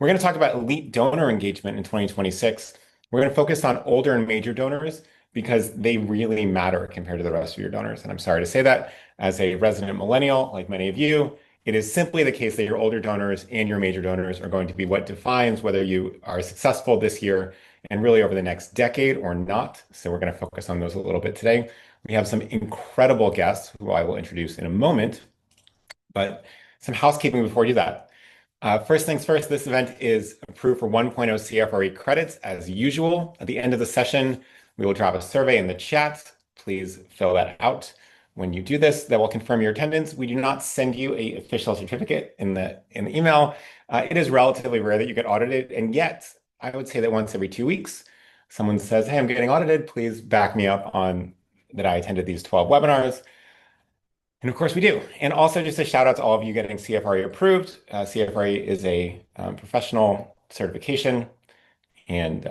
We're going to talk about elite donor engagement in 2026. We're going to focus on older and major donors because they really matter compared to the rest of your donors. And I'm sorry to say that as a resident millennial, like many of you, it is simply the case that your older donors and your major donors are going to be what defines whether you are successful this year and really over the next decade or not. So we're going to focus on those a little bit today. We have some incredible guests who I will introduce in a moment, but some housekeeping before we do that. First things first, this event is approved for 1.0 CFRE credits as usual. At the end of the session, we will drop a survey in the chat. Please fill that out. When you do this, that will confirm your attendance. We do not send you an official certificate in the email. It is relatively rare that you get audited, and yet I would say that once every 2 weeks, someone says, "Hey, I'm getting audited. Please back me up on that I attended these 12 webinars." And of course we do. And also just a shout out to all of you getting CFRE approved. CFRE is a professional certification, and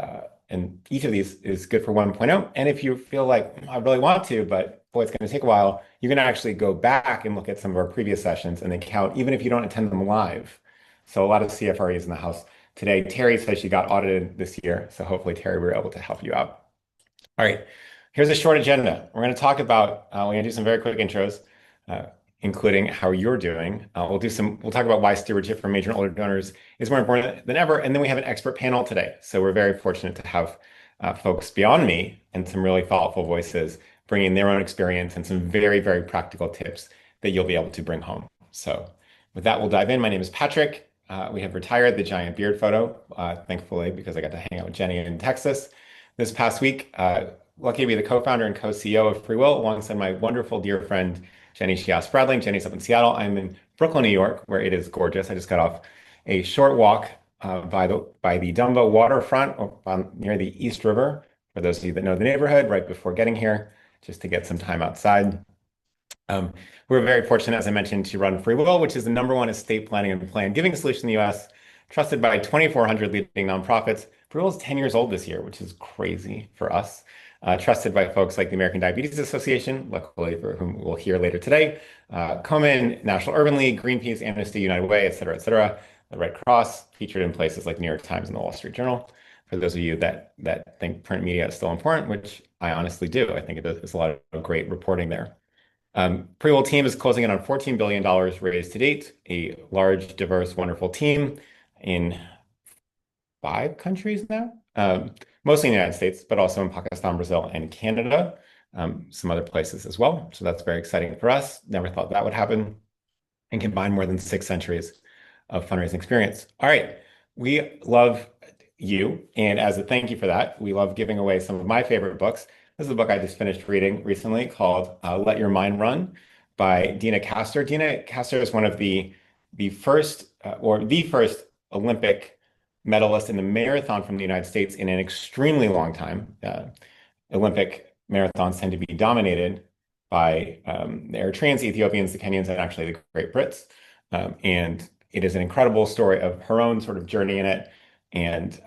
each of these is good for 1.0. And if you feel like I really want to, but boy, it's going to take a while, you can actually go back and look at some of our previous sessions and they count even if you don't attend them live. So a lot of CFREs in the house today. Terry says she got audited this year. So hopefully, Terry, we were able to help you out. All right, here's a short agenda. We're going to talk about, we're going to do some very quick intros, including how you're doing. We'll talk about why stewardship for major and older donors is more important than ever. And then we have an expert panel today. So we're very fortunate to have folks beyond me and some really thoughtful voices bringing their own experience and some very, very practical tips that you'll be able to bring home. So with that, we'll dive in. My name is Patrick. We have retired the giant beard photo, thankfully, because I got to hang out with Jenny in Texas this past week. Lucky to be the co-founder and co-CEO of FreeWill alongside my wonderful dear friend, Jenny Shias-Bradley. Jenny's up in Seattle. I'm in Brooklyn, New York, where it is gorgeous. I just got off a short walk by the Dumbo waterfront near the East River, for those of you that know the neighborhood, right before getting here, just to get some time outside. We're very fortunate, as I mentioned, to run FreeWill, which is the #1 estate planning and plan giving solution in the US, trusted by 2,400 leading nonprofits. FreeWill is 10 years old this year, which is crazy for us. Trusted by folks like the American Diabetes Association, luckily for whom we'll hear later today, Komen, National Urban League, Greenpeace, Amnesty, United Way, et cetera, the Red Cross, featured in places like New York Times and the Wall Street Journal. For those of you that think print media is still important, which I honestly do, I think there's a lot of great reporting there. FreeWill team is closing in on $14 billion raised to date, a large, diverse, wonderful team in 5 countries now. Mostly in the United States, but also in Pakistan, Brazil, and Canada, some other places as well. So that's very exciting for us. Never thought that would happen. And combine more than 6 centuries of fundraising experience. All right, we love you. And as a thank you for that, we love giving away some of my favorite books. This is a book I just finished reading recently called Let Your Mind Run by Dina Castor. Dina Castor is one of the first Olympic medalist in the marathon from the United States in an extremely long time. Olympic marathons tend to be dominated by the Eritreans, the Ethiopians, the Kenyans, and actually the Great Brits. And it is an incredible story of her own sort of journey in it and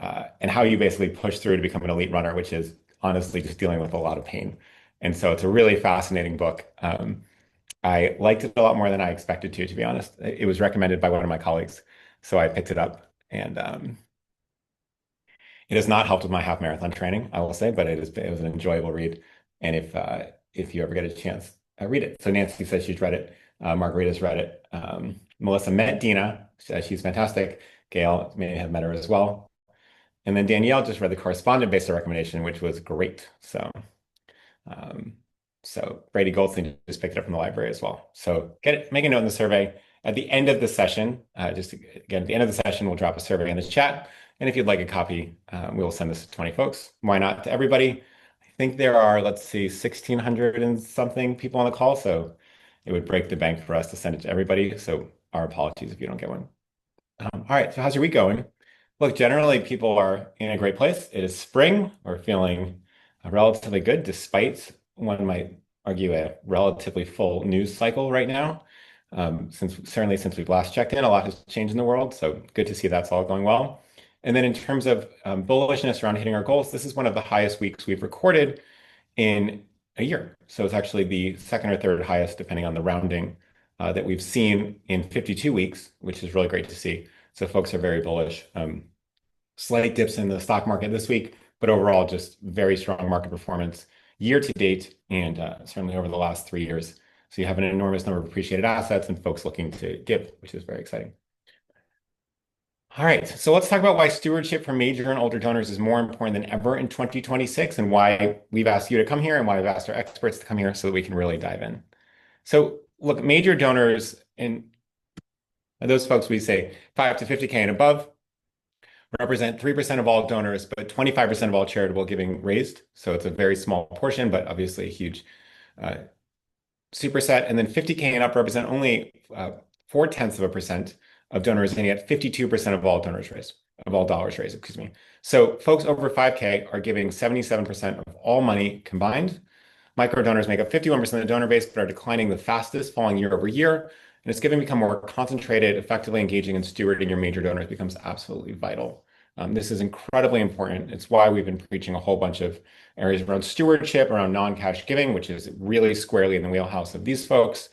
how you basically push through to become an elite runner, which is honestly just dealing with a lot of pain. And so it's a really fascinating book. I liked it a lot more than I expected to be honest. It was recommended by one of my colleagues, so I picked it up. And it has not helped with my half marathon training, I will say, but it was an enjoyable read. And if you ever get a chance, read it. So Nancy says she's read it. Margarita's read it. Melissa met Dina. She's fantastic. Gail may have met her as well. And then Danielle just read the correspondent-based recommendation, which was great. So Brady Goldstein just picked it up from the library as well. So make a note in the survey. At the end of the session, at the end of the session, we'll drop a survey in the chat. And if you'd like a copy, we will send this to 20 folks. Why not to everybody? I think there are, let's see, 1,600 and something people on the call. So it would break the bank for us to send it to everybody. So our apologies if you don't get one. All right, so how's your week going? Look, generally people are in a great place. It is spring. We're feeling relatively good, despite one might argue a relatively full news cycle right now. Since we've last checked in, a lot has changed in the world. So good to see that's all going well. And then in terms of bullishness around hitting our goals, this is one of the highest weeks we've recorded in a year. So it's actually the second or third highest, depending on the rounding, that we've seen in 52 weeks, which is really great to see. So folks are very bullish. Slight dips in the stock market this week, but overall just very strong market performance year to date and certainly over the last 3 years. So you have an enormous number of appreciated assets and folks looking to give, which is very exciting. All right, so let's talk about why stewardship for major and older donors is more important than ever in 2026 and why we've asked you to come here and why we've asked our experts to come here so that we can really dive in. So look, major donors and those folks we say 5 to 50K and above represent 3% of all donors, but 25% of all charitable giving raised. So it's a very small portion, but obviously a huge uh, superset. And then 50K and up represent only 0.4% of donors, and yet 52% of all donors raised, of all dollars raised, excuse me. So folks over 5K are giving 77% of all money combined. Micro donors make up 51% of the donor base, but are declining the fastest, falling year over year. And it's given become more concentrated, effectively engaging and stewarding your major donors becomes absolutely vital. This is incredibly important. It's why we've been preaching a whole bunch of areas around stewardship, around non-cash giving, which is really squarely in the wheelhouse of these folks.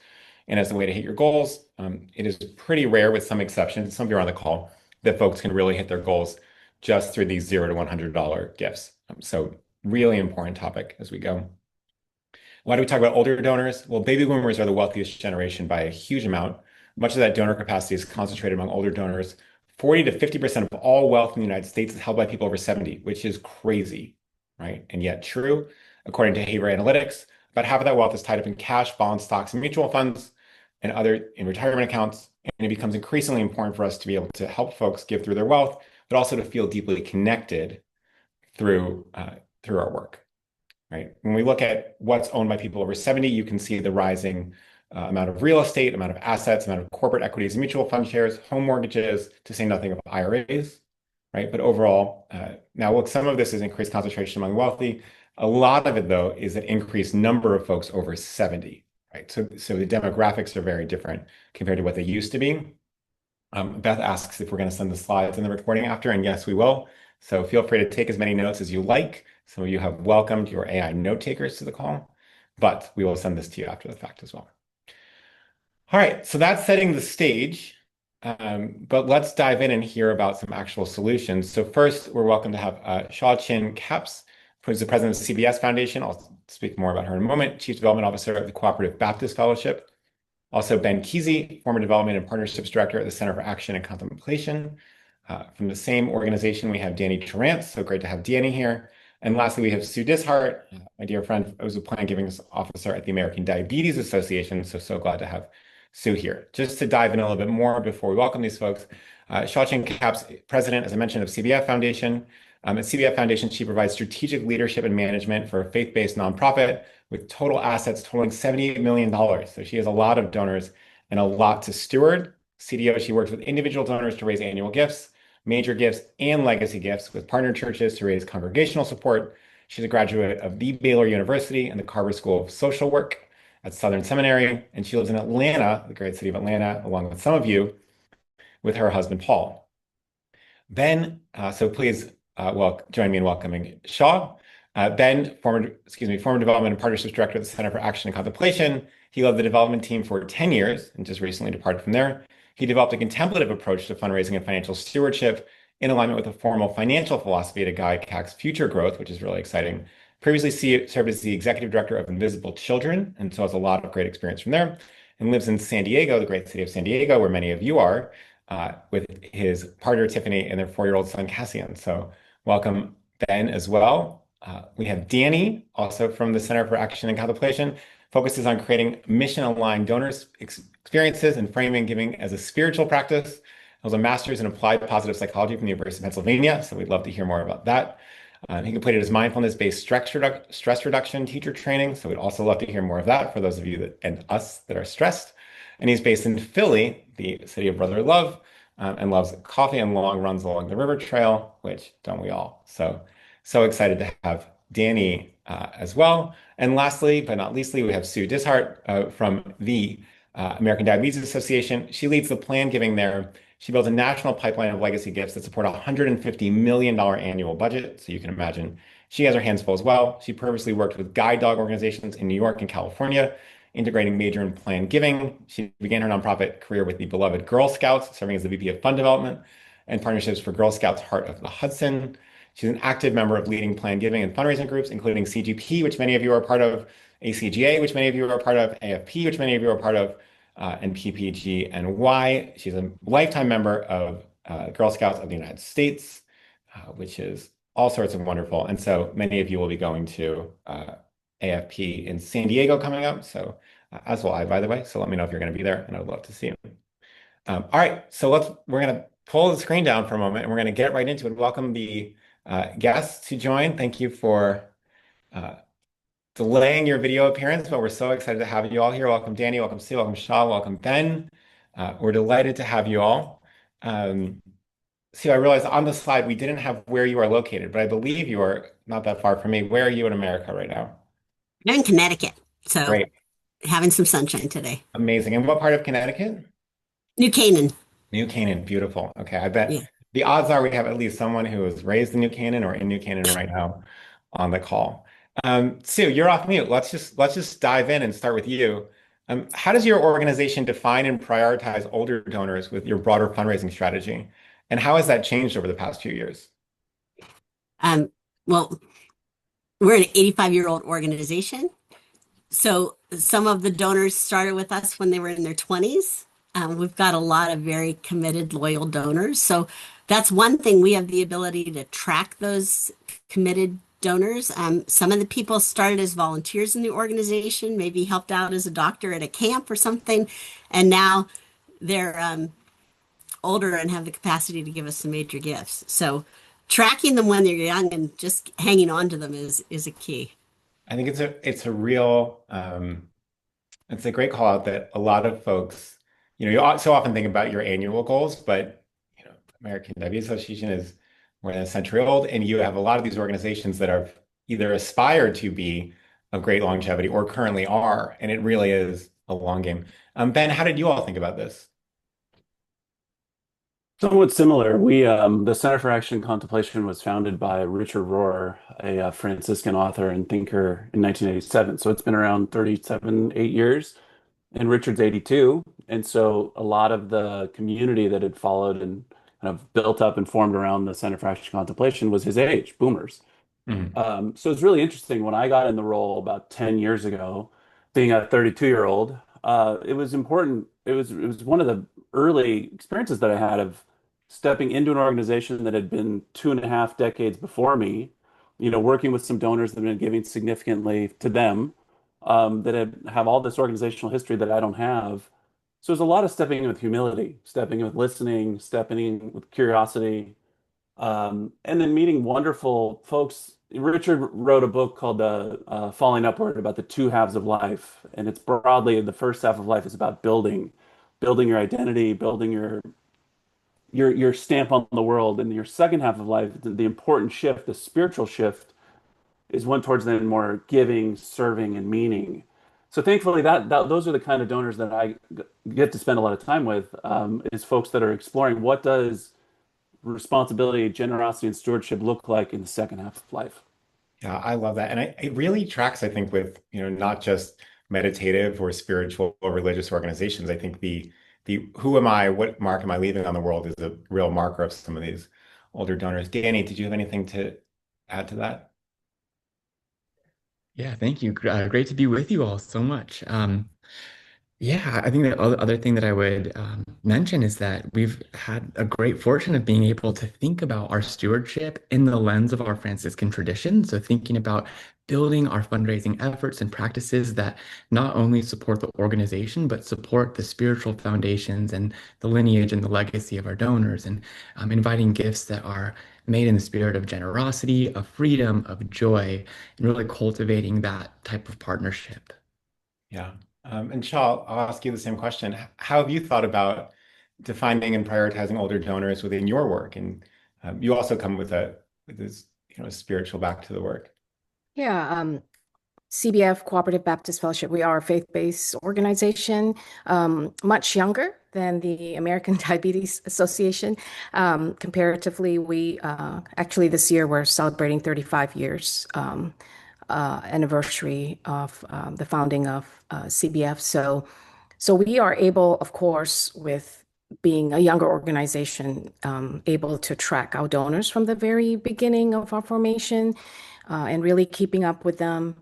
And as a way to hit your goals, it is pretty rare, with some exceptions, some of you are on the call, that folks can really hit their goals just through these $0 to $100 gifts. So really important topic as we go. Why do we talk about older donors? Well, baby boomers are the wealthiest generation by a huge amount. Much of that donor capacity is concentrated among older donors. 40 to 50% of all wealth in the United States is held by people over 70, which is crazy, right? And yet true. According to Haber Analytics, about half of that wealth is tied up in cash, bonds, stocks, and mutual funds, and other in retirement accounts. And it becomes increasingly important for us to be able to help folks give through their wealth, but also to feel deeply connected through our work. Right. When we look at what's owned by people over 70, you can see the rising amount of real estate, amount of assets, amount of corporate equities and mutual fund shares, home mortgages, to say nothing of IRAs, right? But overall, now look, some of this is increased concentration among wealthy. A lot of it, though, is an increased number of folks over 70, right? So the demographics are very different compared to what they used to be. Beth asks if we're going to send the slides in the recording after, and yes, we will. So feel free to take as many notes as you like. Some of you have welcomed your AI note takers to the call, but we will send this to you after the fact as well. All right, so that's setting the stage, but let's dive in and hear about some actual solutions. So first, we're welcome to have Shaw-Chin Capps, who's the president of the CBS Foundation. I'll speak more about her in a moment. Chief Development Officer of the Cooperative Baptist Fellowship. Also, Ben Keesey, former Development and Partnerships Director at the Center for Action and Contemplation. From the same organization, we have Danny Torrance. So great to have Danny here. And lastly, we have Sue Dishart, my dear friend, who's a Plan Giving Officer at the American Diabetes Association. So glad to have Sue here. Just to dive in a little bit more before we welcome these folks, Shaw-Chin Capps, president, as I mentioned, of CBF Foundation. At CBF Foundation, she provides strategic leadership and management for a faith-based nonprofit with total assets totaling $78 million. So she has a lot of donors and a lot to steward. CDO, she works with individual donors to raise annual gifts, major gifts, and legacy gifts with partner churches to raise congregational support. She's a graduate of the Baylor University and the Carver School of Social Work at Southern Seminary, and she lives in Atlanta, the great city of Atlanta, along with some of you, with her husband, Paul. Ben, so please join me in welcoming Shaw. Ben, former Development and Partnerships Director at the Center for Action and Contemplation. He led the development team for 10 years and just recently departed from there. He developed a contemplative approach to fundraising and financial stewardship in alignment with a formal financial philosophy to guide CAC's future growth, which is really exciting. Previously served as the executive director of Invisible Children, and so has a lot of great experience from there, and lives in San Diego, the great city of San Diego, where many of you are, with his partner Tiffany and their 4-year-old son Cassian. So welcome, Ben, as well. We have Danny, also from the Center for Action and Contemplation, focuses on creating mission-aligned donors experiences and framing giving as a spiritual practice. Has a master's in applied positive psychology from the University of Pennsylvania, so we'd love to hear more about that. He completed his mindfulness-based stress reduction teacher training, so we'd also love to hear more of that for those of you and us that are stressed. And he's based in Philly, the city of brotherly love, and loves coffee and long runs along the river trail, which don't we all? So excited to have Danny as well. And lastly, but not leastly, we have Sue Dishart from the American Diabetes Association. She leads the plan giving there. She builds a national pipeline of legacy gifts that support a $150 million annual budget. So you can imagine she has her hands full as well. She previously worked with guide dog organizations in New York and California integrating major and planned giving. She began her nonprofit career with the beloved Girl Scouts, serving as the VP of Fund Development and Partnerships for Girl Scouts Heart of the Hudson. She's an active member of leading planned giving and fundraising groups, including CGP, which many of you are part of, ACGA, which many of you are part of, AFP, which many of you are part of, and PPGNY. She's a lifetime member of Girl Scouts of the United States, which is all sorts of wonderful. And so many of you will be going to AFP in San Diego coming up. So as will I, by the way. So let me know if you're going to be there, and I'd love to see you. All right, so we're going to pull the screen down for a moment, and we're going to get right into it. Welcome the guests to join. Thank you for uh, delaying your video appearance, but we're so excited to have you all here. Welcome, Danny. Welcome, Sue. Welcome, Shaw. Welcome, Ben. We're delighted to have you all. Sue, I realized on the slide we didn't have where you are located, but I believe you are not that far from me. Where are you in America right now? I'm in Connecticut, so Great. having some sunshine today. Amazing. And what part of Connecticut? New Canaan. New Canaan. Beautiful. Okay. I bet Yeah. the odds are we have at least someone who was raised in New Canaan or in New Canaan right now on the call. Sue, you're off mute. Let's just dive in and start with you. How does your organization define and prioritize older donors with your broader fundraising strategy? And how has that changed over the past few years? Um, well, we're an 85-year-old organization. So some of the donors started with us when they were in their 20s. We've got a lot of very committed, loyal donors. So that's one thing. We have the ability to track those committed donors. Some of the people started as volunteers in the organization, maybe helped out as a doctor at a camp or something, and now they're older and have the capacity to give us some major gifts. So tracking them when they're young and just hanging on to them is a key. I think it's a real it's a great call out that a lot of folks, so often think about your annual goals, but American Diabetes Association is more than a century old, and you have a lot of these organizations that are either aspire to be of great longevity or currently are, and it really is a long game. Ben, how did you all think about this? Somewhat similar. The Center for Action and Contemplation was founded by Richard Rohr, a Franciscan author and thinker in 1987. So it's been around 37, 8 years. And Richard's 82. And so a lot of the community that had followed and kind of built up and formed around the Center for Action and Contemplation was his age, boomers. Mhm. So it's really interesting. When I got in the role about 10 years ago, being a 32-year-old, it was important. It was one of the early experiences that I had of stepping into an organization that had been 2.5 decades before me, working with some donors that have been giving significantly to them, that have all this organizational history that I don't have. So there's a lot of stepping in with humility, stepping in with listening, stepping in with curiosity, and then meeting wonderful folks. Richard wrote a book called Falling Upward about the two halves of life. And it's broadly the first half of life is about building your identity, building your stamp on the world. And your second half of life, the important shift, the spiritual shift, is one towards then more giving, serving, and meaning. So thankfully, that those are the kind of donors that I get to spend a lot of time with, is folks that are exploring what does responsibility, generosity, and stewardship look like in the second half of life. Yeah, I love that. And it really tracks, I think, with, not just meditative or spiritual or religious organizations. I think the who am I, what mark am I leaving on the world is a real marker of some of these older donors. Danny, did you have anything to add to that? Yeah, thank you. Great to be with you all so much. Yeah, I think the other thing that I would mention is that we've had a great fortune of being able to think about our stewardship in the lens of our Franciscan tradition. So thinking about building our fundraising efforts and practices that not only support the organization, but support the spiritual foundations and the lineage and the legacy of our donors, and inviting gifts that are made in the spirit of generosity, of freedom, of joy, and really cultivating that type of partnership. Yeah. And Shaw, I'll ask you the same question. How have you thought about defining and prioritizing older donors within your work? And you also come with this, spiritual back to the work. Yeah, CBF, Cooperative Baptist Fellowship, we are a faith-based organization, much younger than the American Diabetes Association. Comparatively, we actually this year we're celebrating 35 years anniversary of the founding of CBF. So we are able, of course, with being a younger organization, able to track our donors from the very beginning of our formation and really keeping up with them.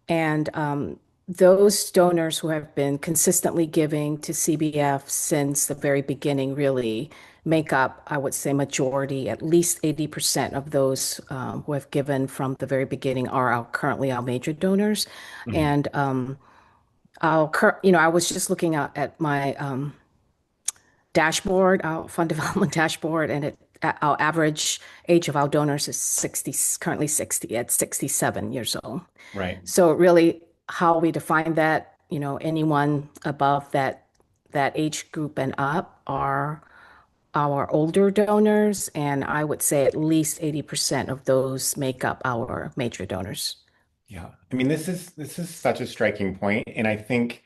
And those donors who have been consistently giving to CBF since the very beginning really make up, I would say, majority, at least 80% of those who have given from the very beginning are currently our major donors. Mhm. And I was just looking at my dashboard, our fund development dashboard, and our average age of our donors is 60, currently 60, at 67 years old. Right. So really how we define that, anyone above that age group and up are our older donors, and I would say at least 80% of those make up our major donors. Yeah. I mean, this is such a striking point, and I think,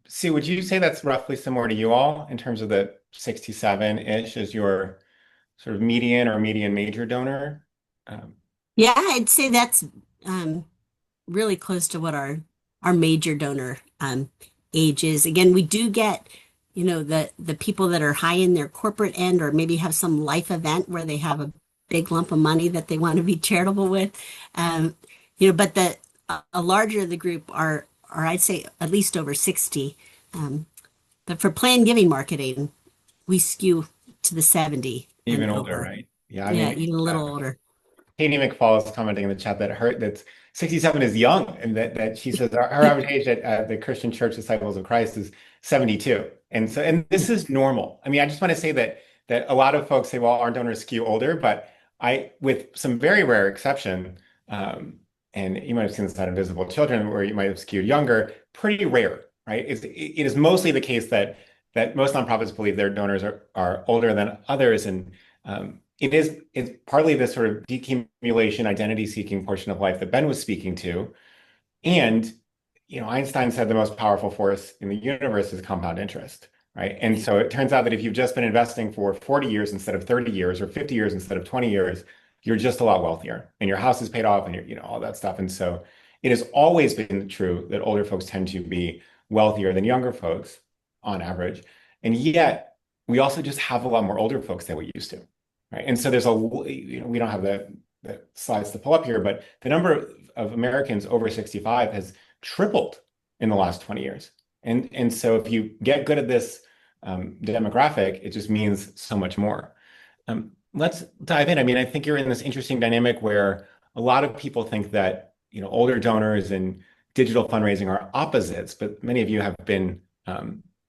Sue, would you say that's roughly similar to you all in terms of the 67-ish as your sort of median or median major donor? Um, Yeah, I'd say that's really close to what our major donor age is. Again, we do get, the people that are high in their corporate end or maybe have some life event where they have a big lump of money that they want to be charitable with. But a larger the group are I'd say at least over 60. But for planned giving marketing, we skew to the 70 and Even older, over. right? Yeah, I Yeah, mean, even a little older. Katie McFall is commenting in the chat that 67 is young, and that she says her average age at the Christian Church Disciples of Christ is 72. And this is normal. I mean, I just want to say that a lot of folks say, well, our donors skew older, but with some very rare exception, and you might have seen this on Invisible Children, where you might have skewed younger, pretty rare, right? It is mostly the case that most nonprofits believe their donors are older than others, and it's partly this sort of decumulation, identity-seeking portion of life that Ben was speaking to. And, Einstein said the most powerful force in the universe is compound interest, right? And so it turns out that if you've just been investing for 40 years instead of 30 years or 50 years instead of 20 years, you're just a lot wealthier and your house is paid off and all that stuff. And so it has always been true that older folks tend to be wealthier than younger folks on average. And yet we also just have a lot more older folks than we used to. Right. And so we don't have the slides to pull up here, but the number of Americans over 65 has tripled in the last 20 years. And so if you get good at this demographic, it just means so much more. Let's dive in. I mean, I think you're in this interesting dynamic where a lot of people think that, older donors and digital fundraising are opposites, but many of you have been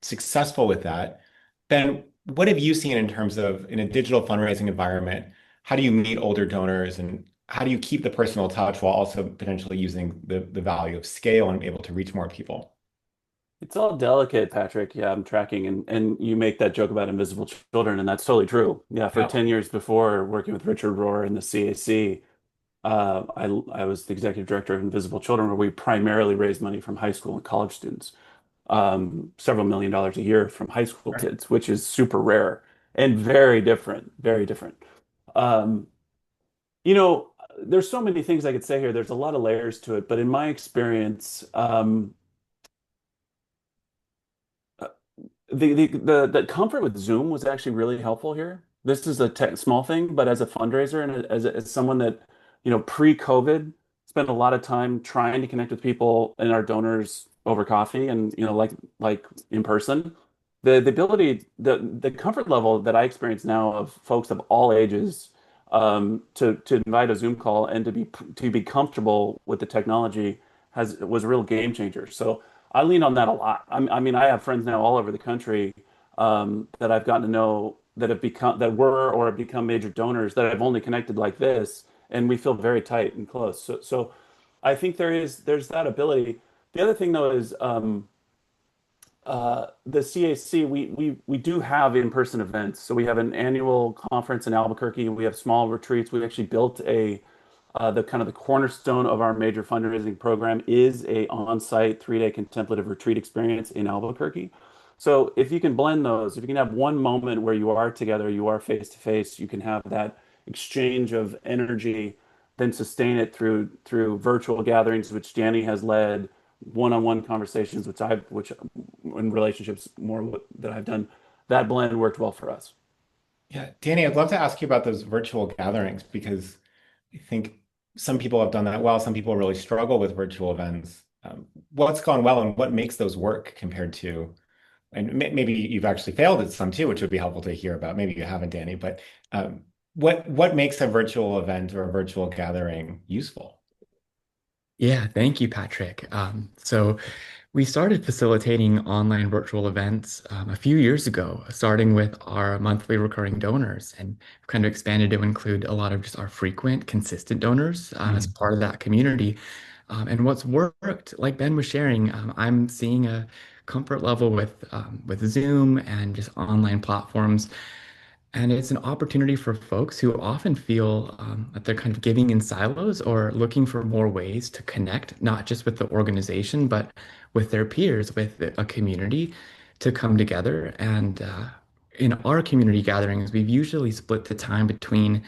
successful with that. Ben, what have you seen in terms of in a digital fundraising environment? How do you meet older donors and how do you keep the personal touch while also potentially using the value of scale and able to reach more people? It's all delicate, Patrick. Yeah, I'm tracking, and you make that joke about invisible children, and that's totally true. Yeah, for Yeah. 10 years before working with Richard Rohr in the CAC, I was the executive director of Invisible Children, where we primarily raised money from high school and college students, several $1 million a year from high school Right. kids, which is super rare and very different, very different. Um, you know, there's so many things I could say here. There's a lot of layers to it, but in my experience, the comfort with Zoom was actually really helpful here. This is a tech, small thing, but as a fundraiser and as someone that, pre-COVID spent a lot of time trying to connect with people and our donors over coffee and, like in person, the ability, the comfort level that I experience now of folks of all ages, to invite a Zoom call and to be comfortable with the technology was a real game changer. So I lean on that a lot. I mean, I have friends now all over the country, that I've gotten to know that have become major donors that I've only connected like this, and we feel very tight and close. So I think there's that ability. The other thing though is, the CAC, we do have in-person events. So we have an annual conference in Albuquerque. We have small retreats. We actually built the kind of the cornerstone of our major fundraising program is a on-site 3-day contemplative retreat experience in Albuquerque. So if you can blend those, if you can have one moment where you are together, you are face to face, you can have that exchange of energy, then sustain it through virtual gatherings, which Danny has led, one-on-one conversations, which in relationships more that I've done. That blend worked well for us. Yeah, Danny, I'd love to ask you about those virtual gatherings because I think some people have done that well. Some people really struggle with virtual events. What's gone well and what makes those work compared to, and maybe you've actually failed at some too, which would be helpful to hear about. Maybe you haven't, Danny, but what makes a virtual event or a virtual gathering useful? Yeah, thank you, Patrick. So we started facilitating online virtual events a few years ago, starting with our monthly recurring donors, and kind of expanded to include a lot of just our frequent, consistent donors as Mhm. part of that community. And what's worked, like Ben was sharing, I'm seeing a comfort level with Zoom and just online platforms. And it's an opportunity for folks who often feel that they're kind of giving in silos or looking for more ways to connect, not just with the organization, but with their peers, with a community to come together. And in our community gatherings, we've usually split the time between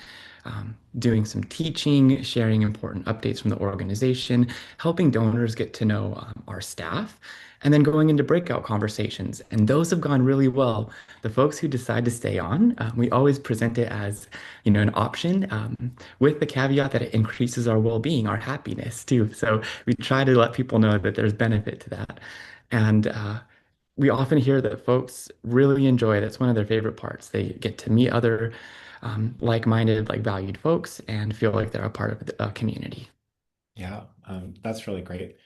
doing some teaching, sharing important updates from the organization, helping donors get to know our staff, and then going into breakout conversations. And those have gone really well. The folks who decide to stay on, we always present it as, an option, with the caveat that it increases our well-being, our happiness too. So we try to let people know that there's benefit to that. And we often hear that folks really enjoy it. It's one of their favorite parts. They get to meet other like-minded, like valued folks and feel like they're a part of a community. Yeah, that's really great.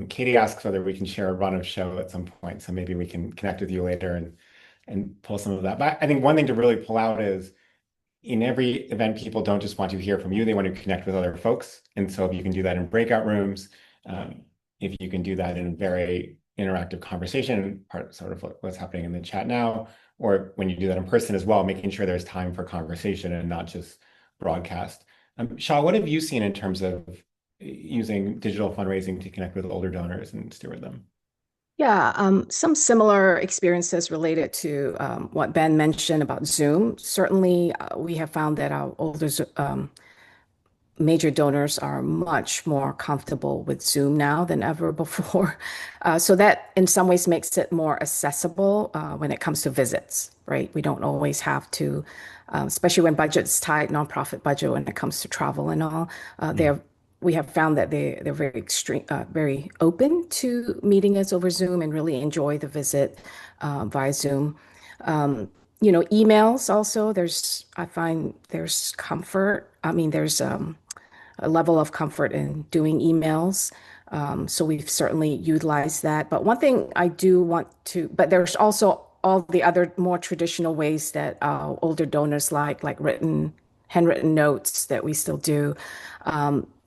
Katie asks whether we can share a run of show at some point, so maybe we can connect with you later and pull some of that. But I think one thing to really pull out is in every event, people don't just want to hear from you, they want to connect with other folks. And so if you can do that in breakout rooms, if you can do that in a very interactive conversation, part sort of what's happening in the chat now, or when you do that in person as well, making sure there's time for conversation and not just broadcast. Shaw, what have you seen in terms of using digital fundraising to connect with older donors and steward them? Yeah, some similar experiences related to what Ben mentioned about Zoom. Certainly, we have found that our older major donors are much more comfortable with Zoom now than ever before. So that in some ways makes it more accessible when it comes to visits, right? We don't always have to, especially when budget's tight, nonprofit budget, when it comes to travel and all. We have found that they're very very open to meeting us over Zoom and really enjoy the visit via Zoom. Emails also, I find there's comfort. I mean, there's a level of comfort in doing emails. So we've certainly utilized that. But one thing I do want to, but there's also all the other more traditional ways that older donors like handwritten notes that we still do.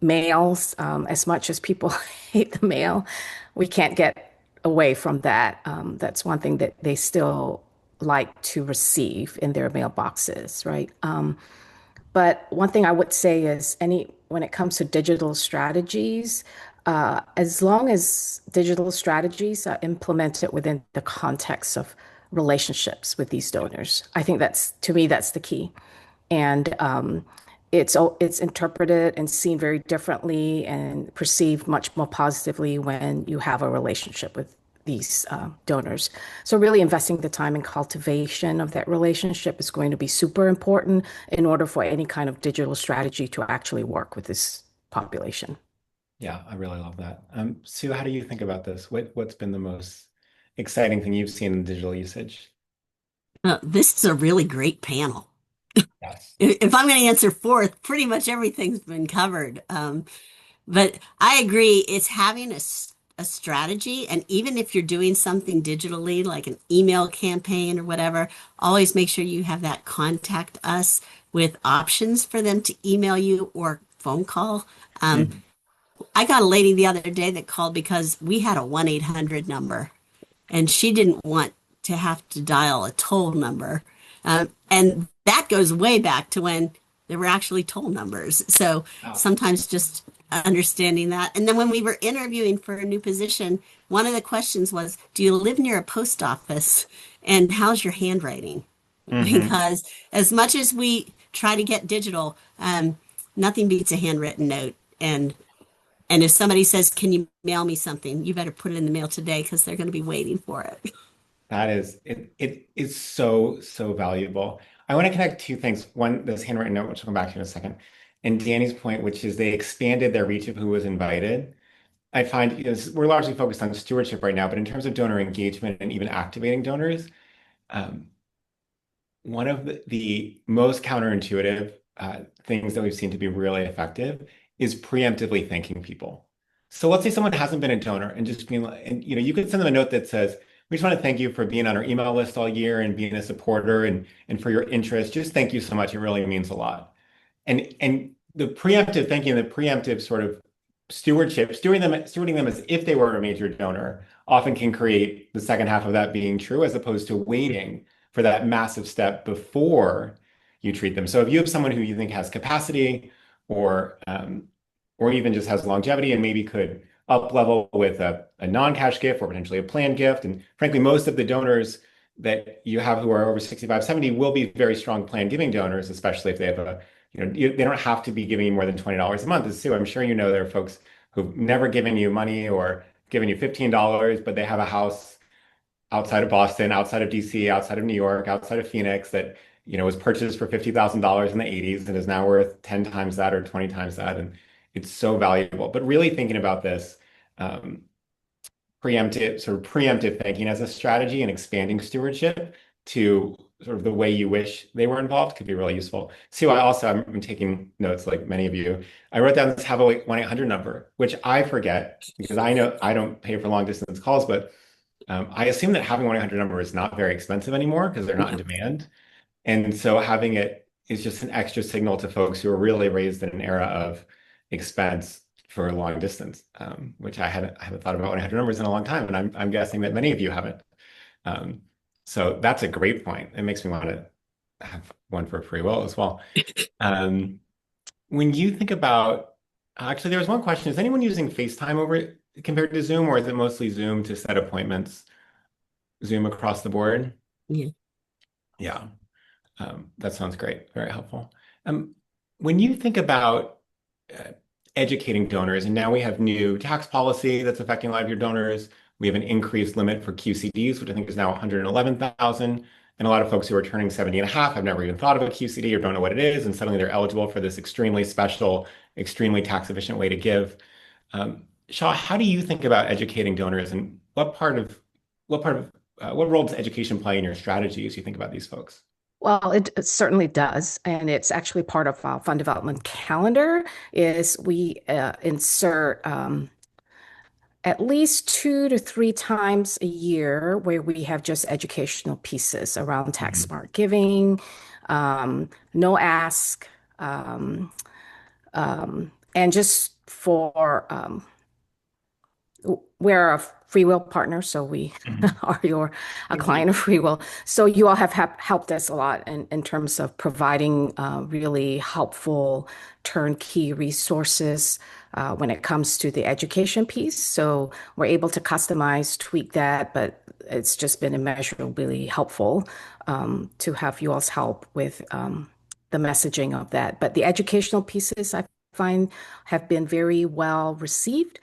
Mails, as much as people hate the mail, we can't get away from that. That's one thing that they still like to receive in their mailboxes, right? But one thing I would say is when it comes to digital strategies, as long as digital strategies are implemented within the context of relationships with these donors, I think to me, that's the key. And it's interpreted and seen very differently and perceived much more positively when you have a relationship with these donors. So really investing the time in cultivation of that relationship is going to be super important in order for any kind of digital strategy to actually work with this population. Yeah, I really love that. Sue, how do you think about this? What's been the most exciting thing you've seen in digital usage? This is a really great panel. Yes. If I'm going to answer fourth, pretty much everything's been covered. But I agree, it's having a strategy. And even if you're doing something digitally, like an email campaign or whatever, always make sure you have that contact us with options for them to email you or phone call. Mhm. I got a lady the other day that called because we had a 1-800 number and she didn't want to have to dial a toll number. And that goes way back to when there were actually toll numbers. So Wow. sometimes just understanding that. And then when we were interviewing for a new position, one of the questions was, do you live near a post office? And how's your handwriting? Hmm. Because as much as we try to get digital, Nothing beats a handwritten note. And if somebody says, "Can you mail me something?" You better put it in the mail today because they're going to be waiting for it. That is it. It is so, so valuable. I want to connect two things. One, this handwritten note, which I'll come back to in a second, and Danny's point, which is they expanded their reach of who was invited. I find, we're largely focused on stewardship right now, but in terms of donor engagement and even activating donors, um, one of the most counterintuitive things that we've seen to be really effective is preemptively thanking people. So let's say someone hasn't been a donor and just being like, and you could send them a note that says, "We just want to thank you for being on our email list all year and being a supporter and for your interest. Just thank you so much. It really means a lot." And the preemptive thinking, the preemptive sort of stewardship, stewarding them as if they were a major donor, often can create the second half of that being true, as opposed to waiting for that massive step before you treat them. So if you have someone who you think has capacity, or or even just has longevity and maybe could up level with a non-cash gift or potentially a planned gift, and frankly, most of the donors that you have who are over 65, 70 will be very strong planned giving donors, especially if they have they don't have to be giving you more than $20 a month. As Sue, I'm sure you know there are folks who've never given you money or given you $15, but they have a house outside of Boston, outside of DC, outside of New York, outside of Phoenix that, was purchased for $50,000 in the 80s and is now worth 10 times that or 20 times that. And it's so valuable. But really thinking about this, um, preemptive thinking as a strategy and expanding stewardship to sort of the way you wish they were involved could be really useful. Sue, I'm taking notes like many of you. I wrote down this have a 1-800 number, which I forget because I know I don't pay for long distance calls, but I assume that having 1-800 number is not very expensive anymore because they're not in demand. And so having it is just an extra signal to folks who are really raised in an era of expense for long distance, which I haven't thought about 1-800 numbers in a long time, and I'm guessing that many of you haven't. Um, so that's a great point. It makes me want to have one for FreeWill as well. When you think about, actually, there was one question: is anyone using FaceTime over compared to Zoom, or is it mostly Zoom to set appointments? Zoom across the board? Yeah. Yeah. That sounds great. Very helpful. When you think about uh, educating donors, and now we have new tax policy that's affecting a lot of your donors. We have an increased limit for QCDs, which I think is now 111,000. And a lot of folks who are turning 70 and a half have never even thought of a QCD or don't know what it is. And suddenly they're eligible for this extremely special, extremely tax efficient way to give. Shaw, how do you think about educating donors, and what role does education play in your strategy as you think about these folks? Well, it certainly does, and it's actually part of our fund development calendar. Is we insert at least 2 to 3 times a year where we have just educational pieces around tax Mhm. smart giving, no ask, and just for we're a FreeWill partner, so we Mhm. are your a client Indeed. of FreeWill. So you all have helped us a lot in terms of providing really helpful turnkey resources when it comes to the education piece. So we're able to customize, tweak that, but it's just been immeasurably helpful to have you all's help with the messaging of that. But the educational pieces I find have been very well received,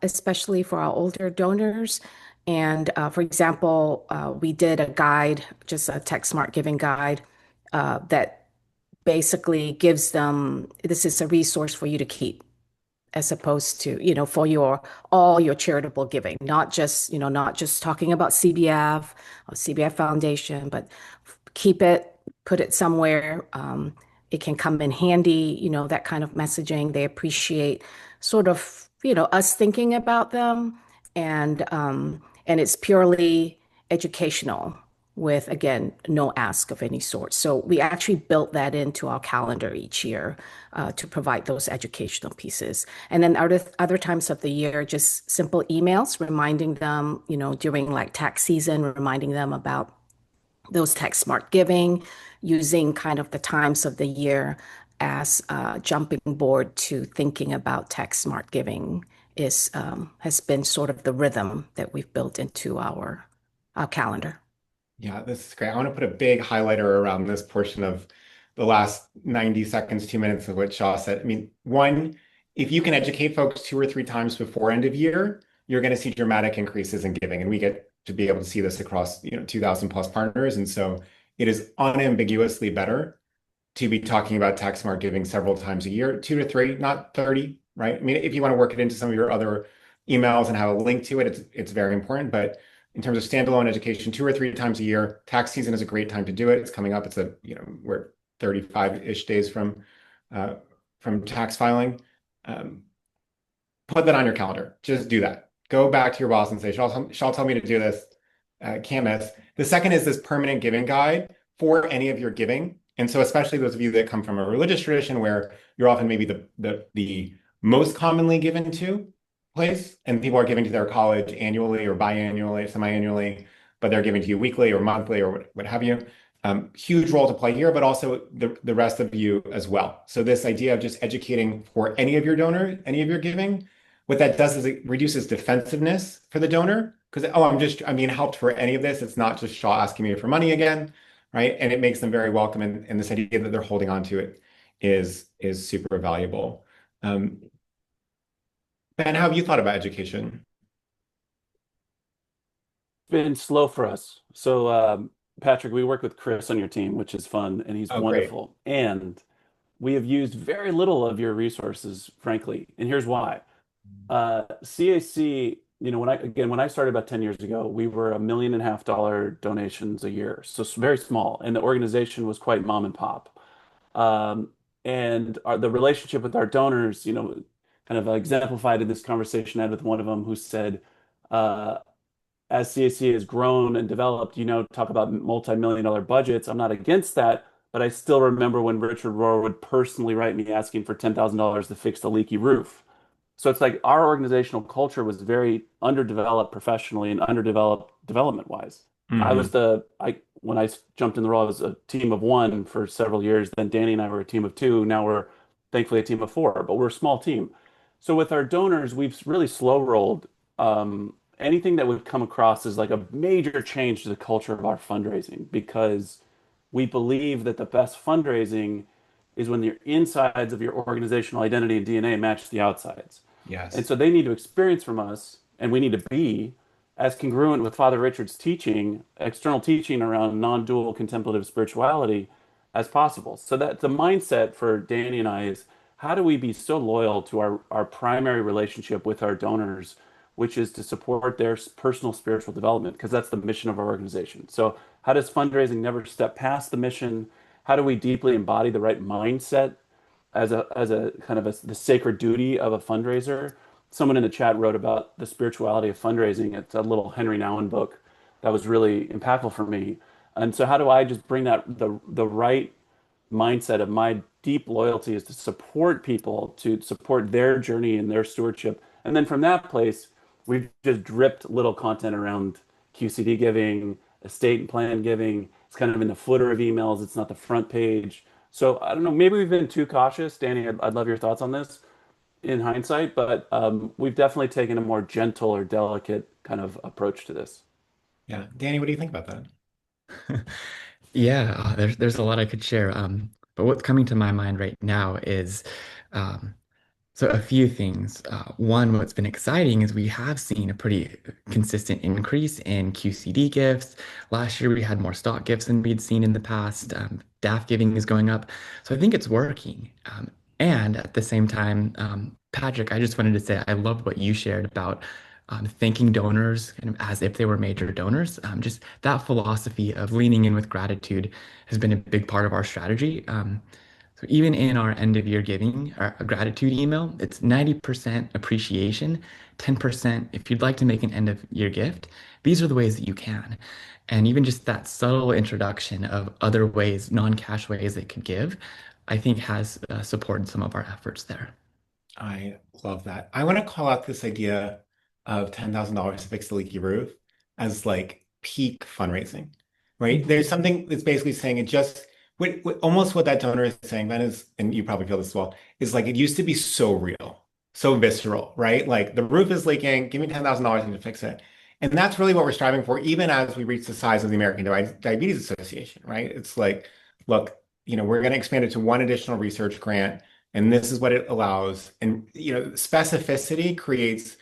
especially for our older donors. And for example, we did a guide, just a tech smart giving guide, that basically gives them this is a resource for you to keep as opposed to, for your all your charitable giving, not just talking about CBF or CBF Foundation, but keep it, put it somewhere. It can come in handy, that kind of messaging. They appreciate sort of, us thinking about them, and it's purely educational with, again, no ask of any sort. So we actually built that into our calendar each year to provide those educational pieces. And then other times of the year, just simple emails reminding them, during like tax season, reminding them about those tax smart giving, using kind of the times of the year as a jumping board to thinking about tax smart giving is has been sort of the rhythm that we've built into our calendar. Yeah, this is great. I want to put a big highlighter around this portion of the last 90 seconds, 2 minutes of what Shaw said. I mean, one, if you can educate folks 2 or 3 times before end of year, you're going to see dramatic increases in giving. And we get to be able to see this across, 2,000 plus partners. And so it is unambiguously better to be talking about tax smart giving several times a year, 2 to 3, not 30, right? I mean, if you want to work it into some of your other emails and have a link to it, it's very important. But in terms of standalone education, 2 or 3 times a year, tax season is a great time to do it. It's coming up. We're 35-ish days from tax filing. Put that on your calendar. Just do that. Go back to your boss and say, Shaw told me to do this. Can't miss. The second is this permanent giving guide for any of your giving. And so especially those of you that come from a religious tradition where you're often maybe the most commonly given to place, and people are giving to their college annually or biannually, semi-annually, but they're giving to you weekly or monthly or what have you. Huge role to play here, but also the rest of you as well. So this idea of just educating for any of your donors, any of your giving, what that does is it reduces defensiveness for the donor because, I'm being helped for any of this. It's not just Shaw asking me for money again, right? And it makes them very welcome. And this idea that they're holding on to it is super valuable. Ben, how have you thought about education? Been slow for us. So, Patrick, we work with Chris on your team, which is fun, and he's Oh, great. wonderful. And we have used very little of your resources, frankly. And here's why. CAC, when I started about 10 years ago, we were $1.5 million donations a year. So it's very small. And the organization was quite mom and pop. Um, and the relationship with our donors, kind of exemplified in this conversation I had with one of them who said, uh, as CAC has grown and developed, talk about multi-million dollar budgets. I'm not against that, but I still remember when Richard Rohr would personally write me asking for $10,000 to fix the leaky roof. So it's like our organizational culture was very underdeveloped professionally and underdeveloped development wise. Mhm. When I jumped in the role, I was a team of one for several years. Then Danny and I were a team of two. Now we're thankfully a team of four, but we're a small team. So with our donors, we've really slow rolled anything that would come across as like a major change to the culture of our fundraising because we believe that the best fundraising is when the insides of your organizational identity and DNA match the outsides. And Yes. so they need to experience from us, and we need to be as congruent with Father Richard's teaching, external teaching around non-dual contemplative spirituality as possible. So that the mindset for Danny and I is how do we be so loyal to our primary relationship with our donors, which is to support their personal spiritual development, because that's the mission of our organization. So how does fundraising never step past the mission? How do we deeply embody the right mindset as a kind of the sacred duty of a fundraiser? Someone in the chat wrote about the spirituality of fundraising. It's a little Henry Nouwen book that was really impactful for me. And so how do I just bring that the right mindset of my deep loyalty is to support people, to support their journey and their stewardship. And then from that place, we've just dripped little content around QCD giving, estate and plan giving. It's kind of in the footer of emails. It's not the front page. So I don't know, maybe we've been too cautious. Danny, I'd love your thoughts on this in hindsight, but we've definitely taken a more gentle or delicate kind of approach to this. Yeah. Danny, what do you think about that? Yeah, there's a lot I could share. But what's coming to my mind right now is um, so a few things. One, what's been exciting is we have seen a pretty consistent increase in QCD gifts. Last year we had more stock gifts than we'd seen in the past. DAF giving is going up, so I think it's working. And at the same time, Patrick, I just wanted to say I love what you shared about thanking donors kind of as if they were major donors. Just that philosophy of leaning in with gratitude has been a big part of our strategy. So even in our end of year giving, our gratitude email, it's 90% appreciation, 10% if you'd like to make an end of year gift. These are the ways that you can. And even just that subtle introduction of other ways, non-cash ways that could give, I think has supported some of our efforts there. I love that. I want to call out this idea of $10,000 to fix the leaky roof as like peak fundraising, right? There's something that's basically saying it just almost what that donor is saying, Ben, is, and you probably feel this as well, is like it used to be so real, so visceral, right? Like the roof is leaking, give me $10,000 to fix it. And that's really what we're striving for, even as we reach the size of the American Diabetes Association, right? It's like, look, we're going to expand it to one additional research grant, and this is what it allows. And, specificity creates,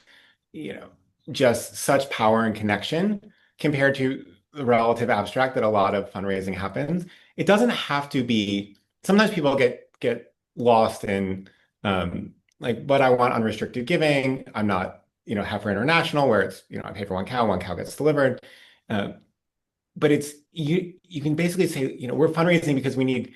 you know, just such power and connection compared to the relative abstract that a lot of fundraising happens. It doesn't have to be, sometimes people get lost in but I want unrestricted giving. I'm not, Heifer International where it's, I pay for one cow gets delivered. Uh, but it's you can basically say, we're fundraising because we need,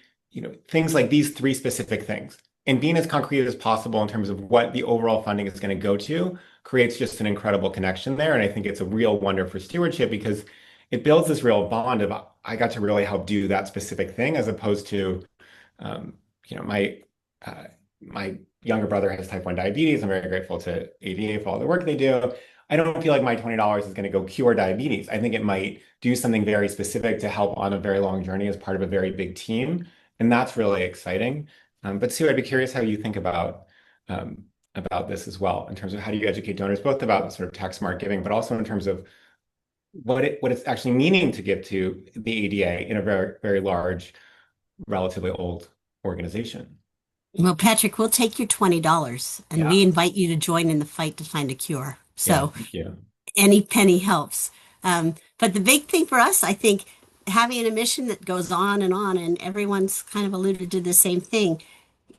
things like these three specific things. And being as concrete as possible in terms of what the overall funding is going to go to creates just an incredible connection there. And I think it's a real wonder for stewardship because it builds this real bond of I got to really help do that specific thing as opposed to, um, my uh, my younger brother has type 1 diabetes. I'm very grateful to ADA for all the work they do. I don't feel like my $20 is going to go cure diabetes. I think it might do something very specific to help on a very long journey as part of a very big team. And that's really exciting. But Sue, I'd be curious how you think about this as well, in terms of how do you educate donors, both about sort of tax smart giving, but also in terms of what it's actually meaning to give to the ADA in a very, very large, relatively old organization. Well, Patrick, we'll take your $20 and we Yeah. invite you to join in the fight to find a cure. Yeah. So Thank you. any penny helps. But the big thing for us, I think, having a mission that goes on, and everyone's kind of alluded to the same thing,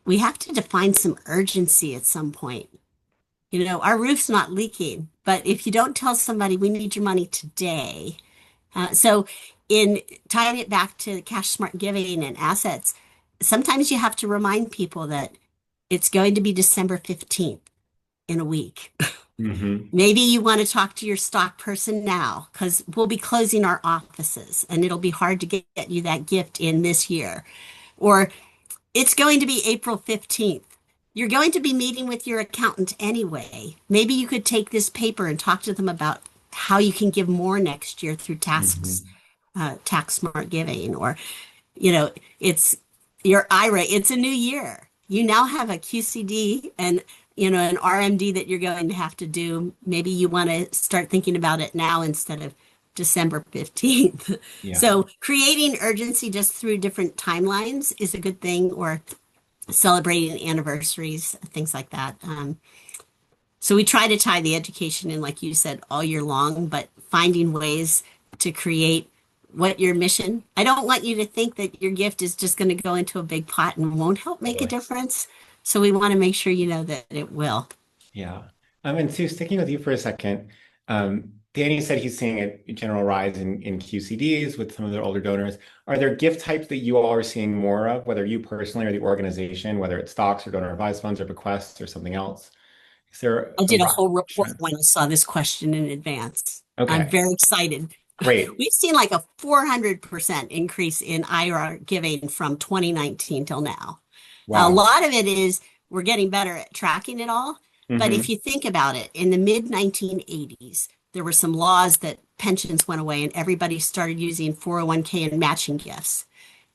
we have to define some urgency at some point. Our roof's not leaking, but if you don't tell somebody we need your money today, so in tying it back to cash smart giving and assets, sometimes you have to remind people that it's going to be December 15th in a week. Hmm. Maybe you want to talk to your stock person now because we'll be closing our offices and it'll be hard to get you that gift in this year. Or it's going to be April 15th. You're going to be meeting with your accountant anyway. Maybe you could take this paper and talk to them about how you can give more next year through Hmm. tax smart giving, or, it's your IRA. It's a new year. You now have a QCD and, an RMD that you're going to have to do. Maybe you want to start thinking about it now instead of December 15th. Yeah. So creating urgency just through different timelines is a good thing, or celebrating anniversaries, things like that. So we try to tie the education in, like you said, all year long, but finding ways to create what your mission. I don't want you to think that your gift is just going to go into a big pot and won't help make a Totally. difference. So we want to make sure you know that it will. Yeah. And Sue, sticking with you for a second, Danny said he's seeing a general rise in QCDs with some of their older donors. Are there gift types that you all are seeing more of, whether you personally or the organization, whether it's stocks or donor advised funds or bequests or something else? Is there I a did a rise whole in report trend? when I saw this question in advance. I'm Okay, very excited. great. We've seen like a 400% increase in IRA giving from 2019 till now. A Wow. lot of it is we're getting better at tracking it all. But if Hmm. you think about it, in the mid 1980s, there were some laws that pensions went away and everybody started using 401k and matching gifts.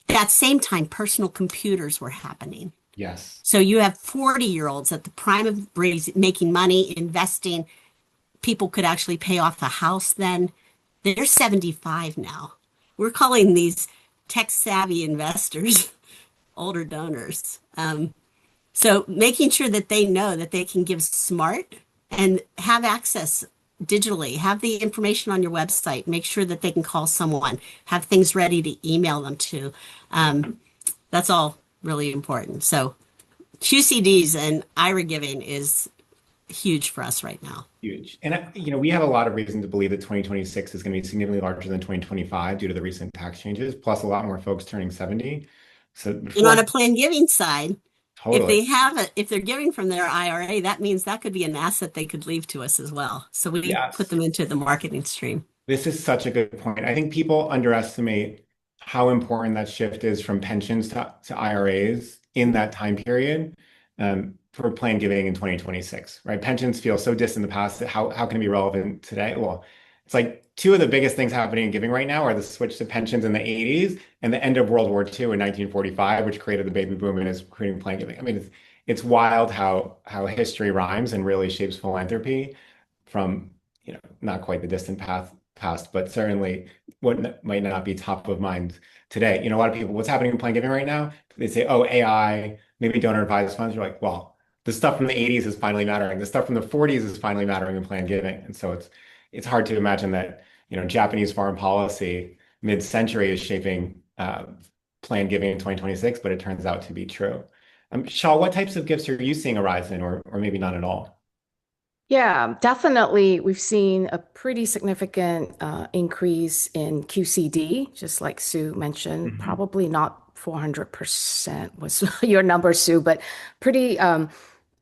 That same time, personal computers were happening. Yes. So you have 40-year-olds at the prime of making money, investing. People could actually pay off a house then. They're 75 now. We're calling these tech savvy investors older donors. So making sure that they know that they can give smart and have access digitally, have the information on your website, make sure that they can call someone, have things ready to email them to. That's all really important. So QCDs and IRA giving is huge for us right now. Huge. And we have a lot of reason to believe that 2026 is going to be significantly larger than 2025 due to the recent tax changes, plus a lot more folks turning 70. So And on before, a planned giving side, totally. if they're giving from their IRA, that means that could be an asset they could leave to us as well. So we put Yes. them into the marketing stream. This is such a good point. I think people underestimate how important that shift is from pensions to IRAs in that time period, for planned giving in 2026, right? Pensions feel so distant in the past. How can it be relevant today? Well, it's like two of the biggest things happening in giving right now are the switch to pensions in the 80s and the end of World War II in 1945, which created the baby boom and is creating planned giving. I mean, it's wild how history rhymes and really shapes philanthropy from, not quite the distant past, but certainly what might not be top of mind today. A lot of people, what's happening in planned giving right now? They say, oh, AI, maybe donor advised funds. You're like, well, the stuff from the 80s is finally mattering. The stuff from the 40s is finally mattering in planned giving. And so it's hard to imagine that, Japanese foreign policy mid-century is shaping planned giving in 2026, but it turns out to be true. Shaw, what types of gifts are you seeing arise in, or maybe not at all? Yeah, definitely. We've seen a pretty significant increase in QCD, just like Sue mentioned. Mhm. Probably not 400% was your number, Sue, but pretty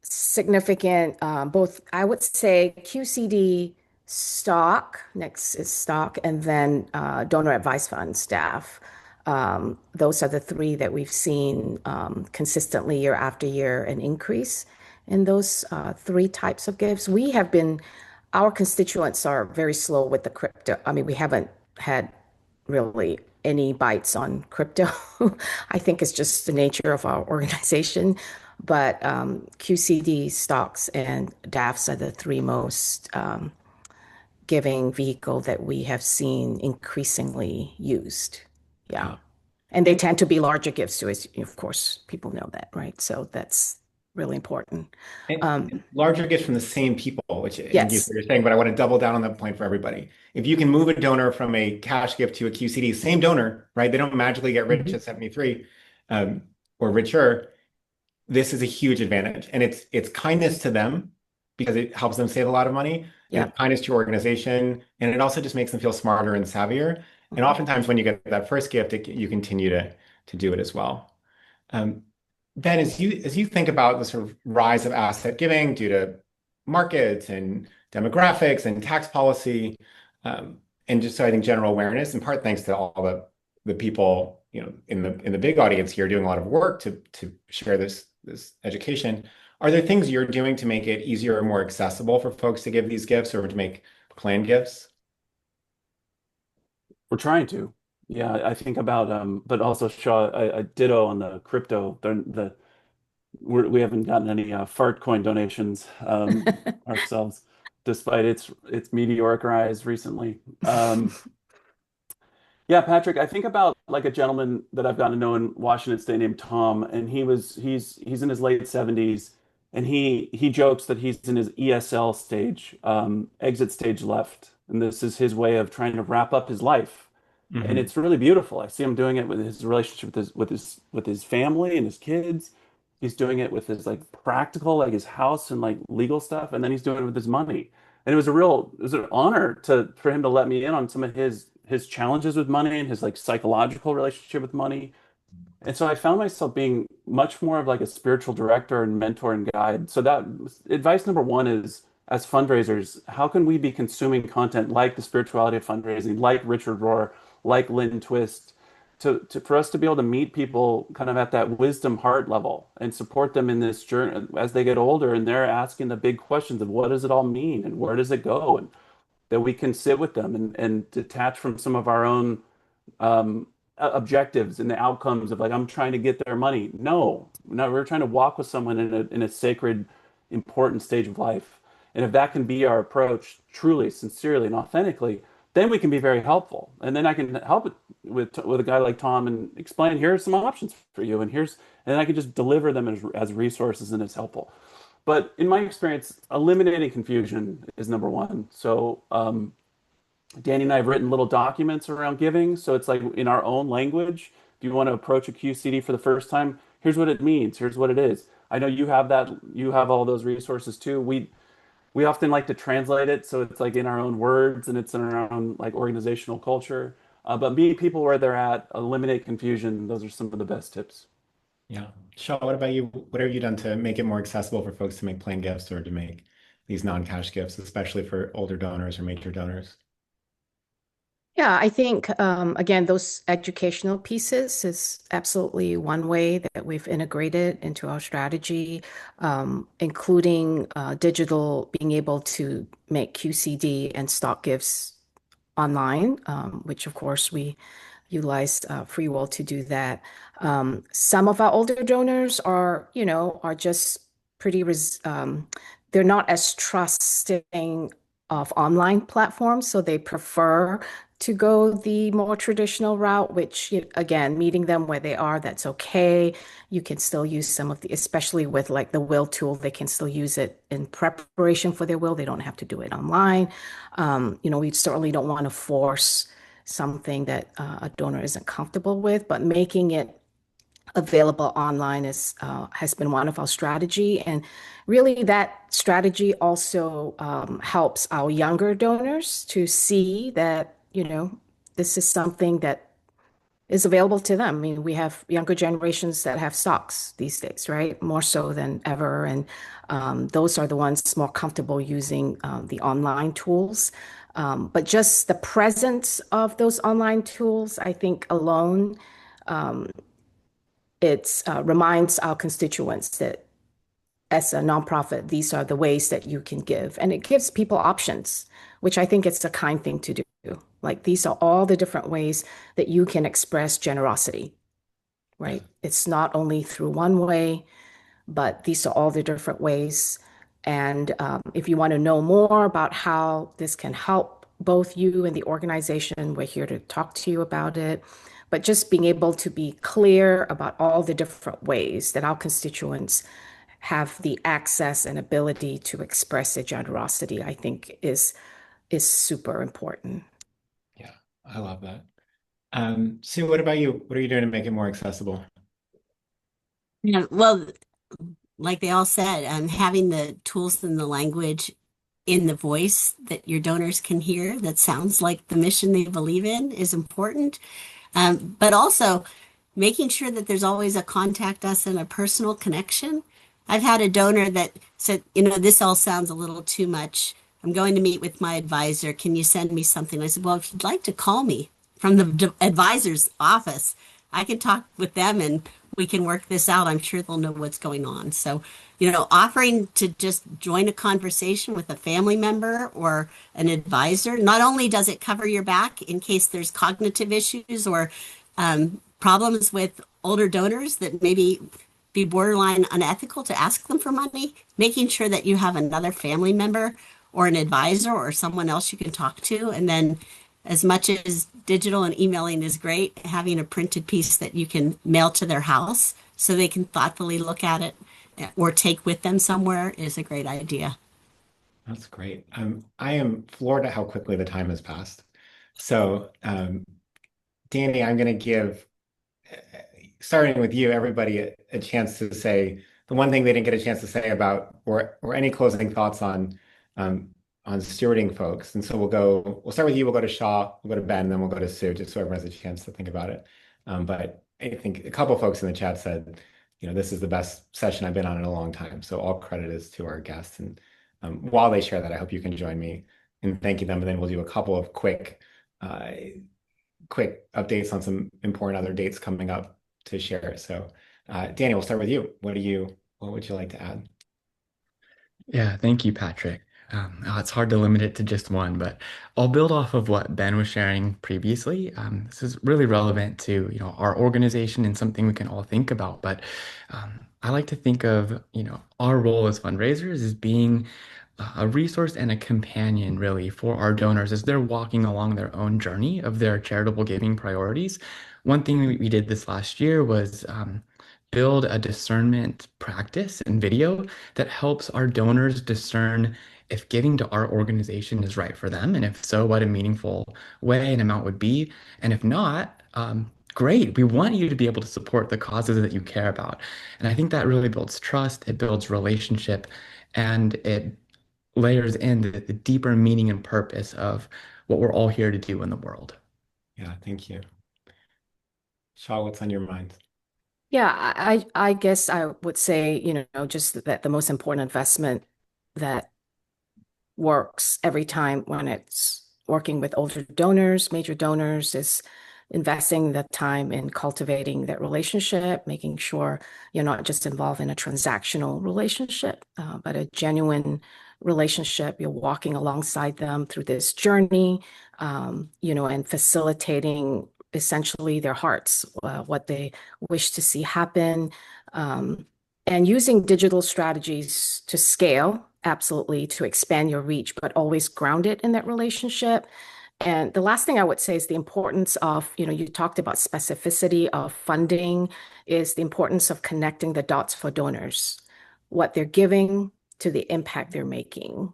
significant. Both, I would say, QCD stock, next is stock, and then donor advised fund staff. Those are the three that we've seen consistently year after year an increase in those three types of gifts. Our constituents are very slow with the crypto. I mean, we haven't had really any bites on crypto. I think it's just the nature of our organization. But QCD stocks and DAFs are the three most giving vehicle that we have seen increasingly used. Yeah. Yeah. And they tend to be larger gifts too, as of course people know that, right? So that's really important. And larger gifts from the same people, which I think is Yes. what you're saying, but I want to double down on that point for everybody. If you can move a donor from a cash gift to a QCD, same donor, right? They don't magically get rich Mhm. at 73 um, or richer. This is a huge advantage. And it's kindness to them because it helps them save a lot of money, and Yeah. it's kindness to your organization. And it also just makes them feel smarter and savvier. And Mhm. oftentimes when you get that first gift, you continue to do it as well. Um, Ben, as you think about the sort of rise of asset giving due to markets and demographics and tax policy, and just so I think general awareness, in part thanks to all the people in the big audience here doing a lot of work to share this education. Are there things you're doing to make it easier or more accessible for folks to give these gifts or to make planned gifts? We're trying to. Yeah, I think about but also Shaw, I ditto on the crypto. We haven't gotten any fart coin donations ourselves, despite its meteoric rise recently. Yeah, Patrick, I think about like a gentleman that I've gotten to know in Washington State named Tom, and he's in his late 70s, and he jokes that he's in his ESL stage, exit stage left, and this is his way of trying to wrap up his life. And Hmm. it's really beautiful. I see him doing it with his relationship with his family and his kids. He's doing it with his like practical, like his house and like legal stuff, and then he's doing it with his money. And it was an honor for him to let me in on some of his challenges with money and his like psychological relationship with money. And so I found myself being much more of like a spiritual director and mentor and guide. So that advice number one is, as fundraisers, how can we be consuming content like the spirituality of fundraising, like Richard Rohr, like Lynn Twist, for us to be able to meet people kind of at that wisdom heart level and support them in this journey as they get older and they're asking the big questions of what does it all mean and where does it go, and that we can sit with them and detach from some of our own objectives and the outcomes of like I'm trying to get their money. No, no, we're trying to walk with someone in a sacred, important stage of life. And if that can be our approach, truly, sincerely, and authentically, then we can be very helpful. And then I can help it with a guy like Tom and explain here's some options for you, and I can just deliver them as resources and as helpful. But in my experience, eliminating confusion is number one. So Danny and I have written little documents around giving. So it's like in our own language. If you want to approach a QCD for the first time, here's what it means. Here's what it is. I know you have that. You have all those resources too. We often like to translate it so it's like in our own words and it's in our own like organizational culture. But meet people where they're at, eliminate confusion. Those are some of the best tips. Yeah. Shaw, what about you? What have you done to make it more accessible for folks to make planned gifts or to make these non-cash gifts, especially for older donors or major donors? Yeah, I think again, those educational pieces is absolutely one way that we've integrated into our strategy, including digital, being able to make QCD and stock gifts online, which of course we utilized FreeWill to do that. Some of our older donors are just pretty, they're not as trusting of online platforms, so they prefer to go the more traditional route, which again, meeting them where they are, that's okay. You can still use some of the, especially with like the will tool, they can still use it in preparation for their will. They don't have to do it online. We certainly don't want to force something that a donor isn't comfortable with, but making it available online has been one of our strategy. And really that strategy also helps our younger donors to see that, this is something that is available to them. I mean, we have younger generations that have stocks these days, right? More so than ever. And those are the ones more comfortable using the online tools. But just the presence of those online tools, I think alone, it reminds our constituents that as a nonprofit, these are the ways that you can give. And it gives people options, which I think it's a kind thing to do. Like these are all the different ways that you can express generosity, right? It's not only through one way, but these are all the different ways. And if you want to know more about how this can help both you and the organization, we're here to talk to you about it. But just being able to be clear about all the different ways that our constituents have the access and ability to express their generosity, I think is super important. Yeah, I love that. Sue, what about you? What are you doing to make it more accessible? Yeah, well, like they all said, having the tools and the language in the voice that your donors can hear that sounds like the mission they believe in is important. But also making sure that there's always a contact us and a personal connection. I've had a donor that said, this all sounds a little too much. I'm going to meet with my advisor. Can you send me something? I said, well, if you'd like to call me from the advisor's office, I can talk with them and we can work this out. I'm sure they'll know what's going on. So, offering to just join a conversation with a family member or an advisor, not only does it cover your back in case there's cognitive issues or problems with older donors that maybe be borderline unethical to ask them for money, making sure that you have another family member or an advisor or someone else you can talk to. And then as much as digital and emailing is great, having a printed piece that you can mail to their house so they can thoughtfully look at it or take with them somewhere is a great idea. That's great. I am floored at how quickly the time has passed. So, Danny, I'm going to give, starting with you, everybody a chance to say the one thing they didn't get a chance to say about, or any closing thoughts on stewarding folks. And so we'll start with you, we'll go to Shaw, we'll go to Ben, then we'll go to Sue, just so everyone has a chance to think about it. But I think a couple folks in the chat said, this is the best session I've been on in a long time. So all credit is to our guests. And while they share that, I hope you can join me in thanking them. And then we'll do a couple of quick updates on some important other dates coming up to share. So Danny, we'll start with you. What would you like to add? Yeah, thank you, Patrick. It's hard to limit it to just one, but I'll build off of what Ben was sharing previously. This is really relevant to, our organization and something we can all think about. But I like to think of, our role as fundraisers as being a resource and a companion, really, for our donors as they're walking along their own journey of their charitable giving priorities. One thing we did this last year was build a discernment practice and video that helps our donors discern if giving to our organization is right for them, and if so, what a meaningful way and amount would be. And if not, great. We want you to be able to support the causes that you care about. And I think that really builds trust, it builds relationship, and it layers in the deeper meaning and purpose of what we're all here to do in the world. Yeah, thank you. Shaw, what's on your mind? Yeah, I guess I would say, just that the most important investment that works every time when it's working with older donors, major donors, is investing the time in cultivating that relationship, making sure you're not just involved in a transactional relationship, but a genuine relationship. You're walking alongside them through this journey, and facilitating essentially their hearts, what they wish to see happen, and using digital strategies to scale absolutely to expand your reach, but always ground it in that relationship. And the last thing I would say is the importance of, you talked about specificity of funding, is the importance of connecting the dots for donors, what they're giving to the impact they're making.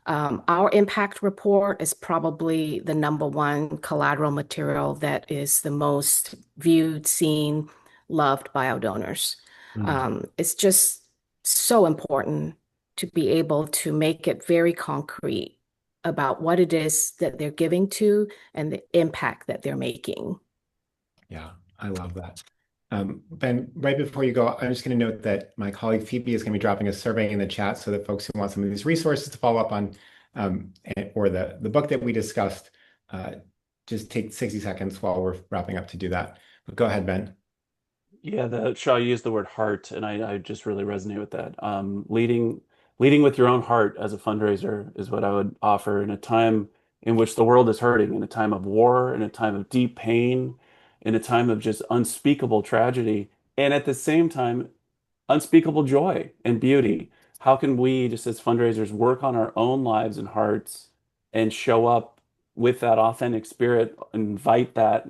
Our impact report is probably the number one collateral material that is the most viewed, seen, loved by our donors. It's just so important to be able to make it very concrete about what it is that they're giving to and the impact that they're making. Yeah, I love that. Ben, right before you go, I'm just going to note that my colleague Phoebe is going to be dropping a survey in the chat so that folks who want some of these resources to follow up on, or the book that we discussed, just take 60 seconds while we're wrapping up to do that. But go ahead, Ben. Yeah, the Shaw used the word heart, and I just really resonate with that. Leading with your own heart as a fundraiser is what I would offer in a time in which the world is hurting, in a time of war, in a time of deep pain, in a time of just unspeakable tragedy, and at the same time, unspeakable joy and beauty. How can we, just as fundraisers, work on our own lives and hearts and show up with that authentic spirit, invite that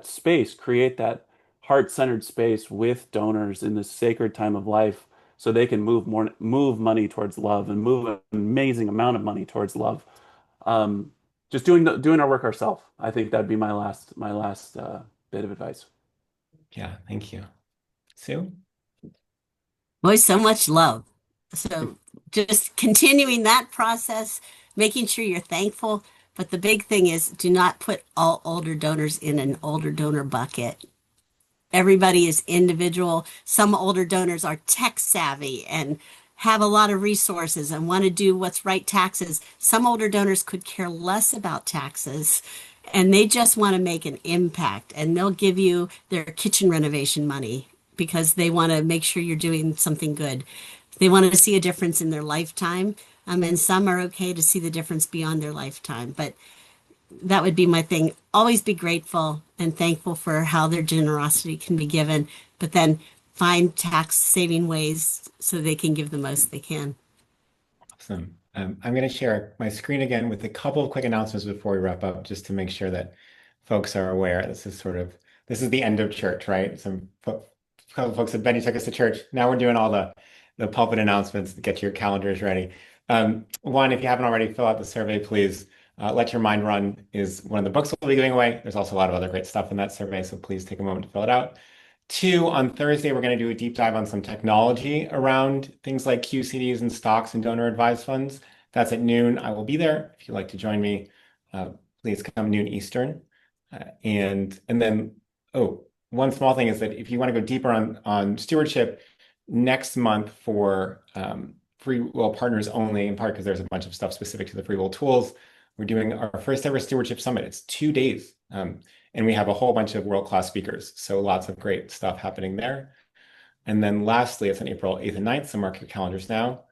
space, create that heart-centered space with donors in this sacred time of life so they can move money towards love and move an amazing amount of money towards love. Just doing our work ourselves. I think that'd be my last bit of advice. Yeah, thank you. Sue? Boy, so much love. So just continuing that process, making sure you're thankful. But the big thing is do not put all older donors in an older donor bucket. Everybody is individual. Some older donors are tech savvy and have a lot of resources and want to do what's right taxes. Some older donors could care less about taxes and they just want to make an impact and they'll give you their kitchen renovation money because they want to make sure you're doing something good. They want to see a difference in their lifetime. And some are okay to see the difference beyond their lifetime. But that would be my thing. Always be grateful and thankful for how their generosity can be given, but then find tax saving ways so they can give the most they can. Awesome. I'm going to share my screen again with a couple of quick announcements before we wrap up, just to make sure that folks are aware. This is the end of church, right? Couple folks said, Benny took us to church. Now we're doing all the pulpit announcements to get your calendars ready. One, if you haven't already, fill out the survey, please. Let Your Mind Run is one of the books we'll be giving away. There's also a lot of other great stuff in that survey, so please take a moment to fill it out. Two, on Thursday, we're going to do a deep dive on some technology around things like QCDs and stocks and donor advised funds. That's at noon. I will be there. If you'd like to join me, please come noon Eastern. And then, one small thing is that if you want to go deeper on stewardship, next month for FreeWill partners only, in part because there's a bunch of stuff specific to the FreeWill tools, we're doing our first ever stewardship summit. It's 2 days. And we have a whole bunch of world-class speakers. So lots of great stuff happening there. And then lastly, it's on April 8th and 9th, so mark your calendars now.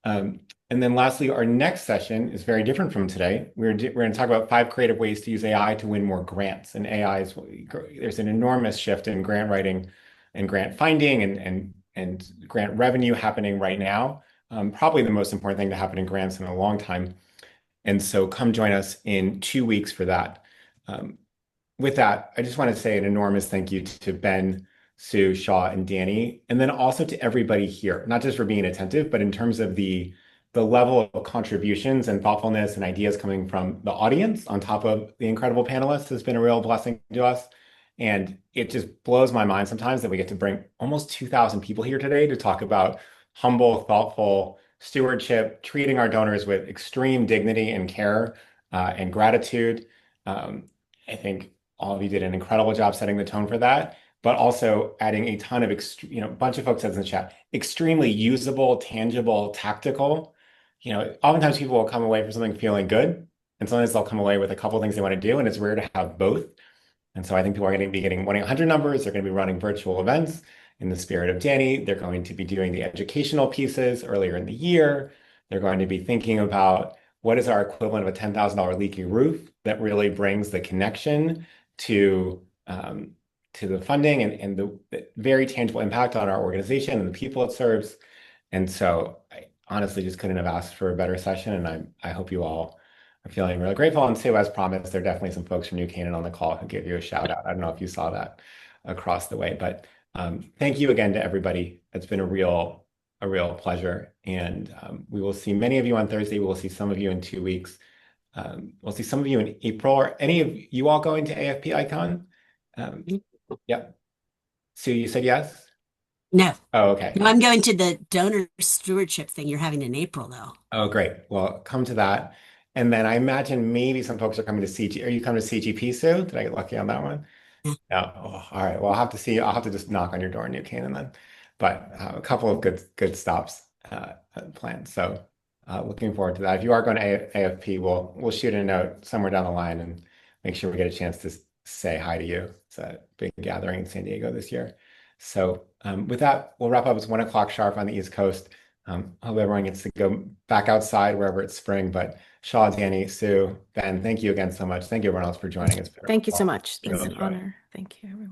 And then lastly, our next session is very different from today. We're going to talk about 5 creative ways to use AI to win more grants. And there's an enormous shift in grant writing and grant finding and grant revenue happening right now. Probably the most important thing to happen in grants in a long time. And so come join us in 2 weeks for that. With that, I just want to say an enormous thank you to Ben, Sue, Shaw, and Danny, and then also to everybody here, not just for being attentive, but in terms of the level of contributions and thoughtfulness and ideas coming from the audience on top of the incredible panelists has been a real blessing to us. And it just blows my mind sometimes that we get to bring almost 2,000 people here today to talk about humble, thoughtful stewardship, treating our donors with extreme dignity and care and gratitude. I think all of you did an incredible job setting the tone for that, but also adding a ton of, a bunch of folks said in the chat, extremely usable, tangible, tactical. Oftentimes people will come away from something feeling good, and sometimes they'll come away with a couple of things they want to do, and it's rare to have both. And so I think people are going to be getting 1-800 numbers. They're going to be running virtual events in the spirit of Danny. They're going to be doing the educational pieces earlier in the year. They're going to be thinking about what is our equivalent of a $10,000 leaky roof that really brings the connection to the funding and the very tangible impact on our organization and the people it serves. And so honestly just couldn't have asked for a better session. And I hope you all are feeling really grateful. And too, as promised, there are definitely some folks from New Canaan on the call who gave you a shout out. I don't know if you saw that across the way, but thank you again to everybody. It's been a real pleasure. And we will see many of you on Thursday. We will see some of you in 2 weeks. We'll see some of you in April. Are any of you all going to AFP Icon? Yep. Sue, you said yes? No, Oh, okay. no, I'm going to the donor stewardship thing you're having in April, though. Oh, great. Well, come to that. And then I imagine maybe some folks are coming to CG. Are you coming to CGP, Sue? Did I get lucky on that one? Yeah. No. Oh, all right. Well, I'll have to see. I'll have to just knock on your door in New Canaan then. But a couple of good stops planned. So looking forward to that. If you are going to AFP, we'll shoot a note somewhere down the line and make sure we get a chance to say hi to you. It's a big gathering in San Diego this year. So with that, we'll wrap up. It's 1 o'clock sharp on the East Coast. Hope everyone gets to go back outside wherever it's spring. But Shaw, Danny, Sue, Ben, thank you again so much. Thank you everyone else for joining us. Thank you so much. Real It's an joy. honor. Thank you, everyone.